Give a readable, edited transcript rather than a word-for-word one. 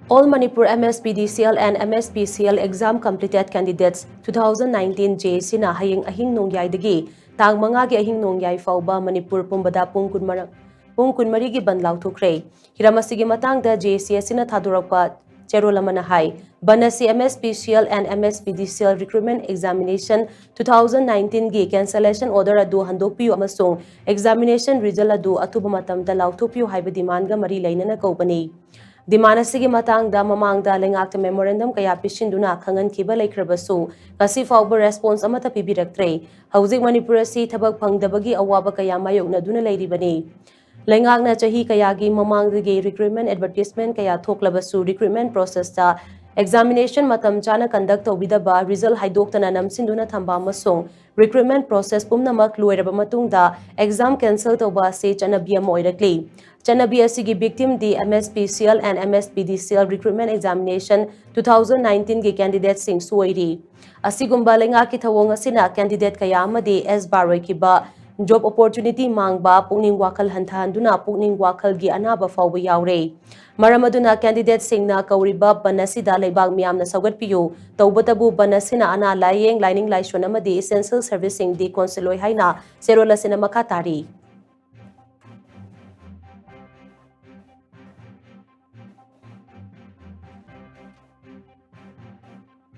All Manipur MSPDCL and MSPCL exam completed candidates 2019 JC na hayeng ahing nongyay dagi tang mga gi ahing nongyay fauba Manipur pumbada pung kunmari gi banlaw thukre hiramasigi matang da JCS na thadurakpa cherolamana hai banasi MSPCL and MSPDCL recruitment examination 2019 gi cancellation order adu handokpiu amasung examination result adu atuba matam da lawthukpiu haiba demand ga mari lainana kaubani Dimanasigi matang da mamang da lengak memorandum kaya pishinduna kangan kiba laikrabasu kasi fauba response amata pibiraktre hauzik Manipur si thabak phangdabagi awaba kaya mayokna duna lairibani lengak na chahi kaya gi mamang dagi recruitment advertisement kaya thoklabasu recruitment process ta examination matam chana conduct tobidaba result haidoktana namsinduna thamba masung recruitment process pumnamak loiraba matungda exam cancel toba se chanabi ama oirakli Chanabi asigi victim di MSPCL and MSPDCL recruitment examination 2019 ge candidate sing suwairi. Asigumba lenga ki thawong asina candidate kaya amadi S baroi kiba job opportunity mangba pungning wakal hantahanduna pungning wakal gi anaba fawba yaure. Maramaduna candidate singna kauriba banasida leibag miyamna sagatpiyo tawbatabu banasina ana layeng lining laishon amadi essential servicing di konseloi haina serola sina makatari.